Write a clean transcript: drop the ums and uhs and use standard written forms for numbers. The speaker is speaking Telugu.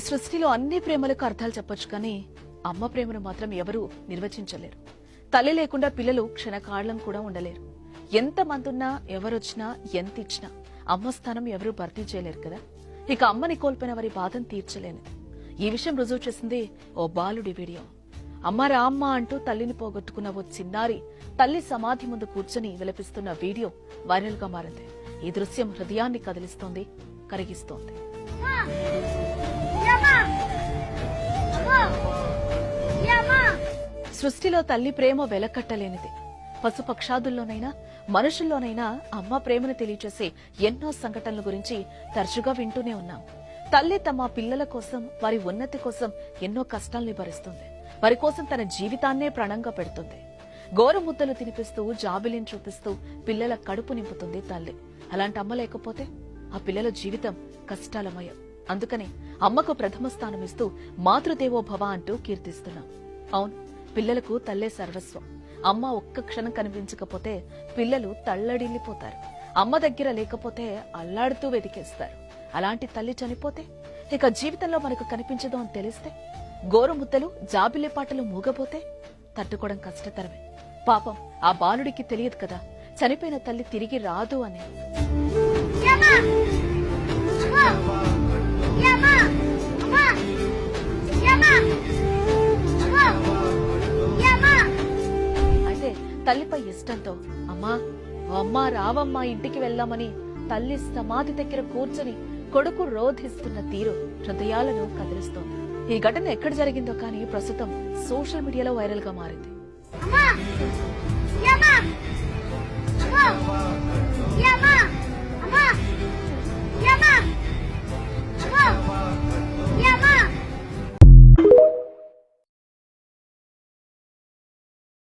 సృష్టిలో అన్ని ప్రేమలకు అర్థాలు చెప్పొచ్చు కానీ అమ్మ ప్రేమను మాత్రం ఎవరూ నిర్వచించలేరు. తల్లి లేకుండా పిల్లలు క్షణకాలం కూడా ఉండలేరు. ఎంత మందున్నా ఎవరొచ్చినా ఎంత ఇచ్చినా అమ్మ స్థానం ఎవరూ భర్తీ చేయలేరు కదా. ఇక అమ్మని కోల్పోయిన వారి బాధను తీర్చలేను. ఈ విషయం రుజువు చేసింది ఓ బాలుడి వీడియో. అమ్మ రామ్మ అంటూ తల్లిని పోగొట్టుకున్న ఓ చిన్నారి తల్లి సమాధి ముందు కూర్చొని విలపిస్తున్న వీడియో వైరల్ గా మారింది. ఈ దృశ్యం హృదయాన్ని కదిలిస్తోంది, కరిగిస్తోంది. సృష్టిలో తల్లి ప్రేమ వెలకట్టలేనిది. పశుపక్షాదుల్లోనైనా మనుషుల్లోనైనా అమ్మ ప్రేమను తెలియచేసే ఎన్నో సంఘటనల గురించి తరచుగా వింటూనే ఉన్నాం. తల్లి తమ పిల్లల కోసం, వారి ఉన్నతి కోసం ఎన్నో కష్టాల్ని భరిస్తుంది. వారి కోసం తన జీవితాన్నే ప్రాణంగా పెడుతుంది. గోరుముద్దలు తినిపిస్తూ, జాబిలిని చూపిస్తూ పిల్లల కడుపు నింపుతుంది తల్లి. అలాంటి అమ్మ లేకపోతే ఆ పిల్లల జీవితం కష్టాలమయం. అందుకని అమ్మకు ప్రథమ స్థానం ఇస్తూ మాతృదేవో భవ అంటూ కీర్తిస్తున్నాం. అవును, పిల్లలకు తల్లే సర్వస్వం. అమ్మ ఒక్క క్షణం కనిపించకపోతే పిల్లలు తల్లడిల్లిపోతారు. అమ్మ దగ్గర లేకపోతే అల్లాడుతూ వెతికేస్తారు. అలాంటి తల్లి చనిపోతే ఇక జీవితంలో మనకు కనిపించదు అని తెలిస్తే, గోరుముద్దలు జాబిల్లి పాటలు మూగపోతే తట్టుకోవడం కష్టతరమే. పాపం ఆ బాలుడికి తెలియదు కదా చనిపోయిన తల్లి తిరిగి రాదు అని. అయితే తల్లిపై ఇష్టంతో అమ్మా అమ్మా రావమ్మా ఇంటికి వెళ్దామని తల్లి సమాధి దగ్గర కూర్చొని కొడుకు రోధిస్తున్న తీరు హృదయాలను కదిలిస్తోంది. ఈ ఘటన ఎక్కడ జరిగిందో కానీ ప్రస్తుతం సోషల్ మీడియాలో వైరల్ గా మారింది.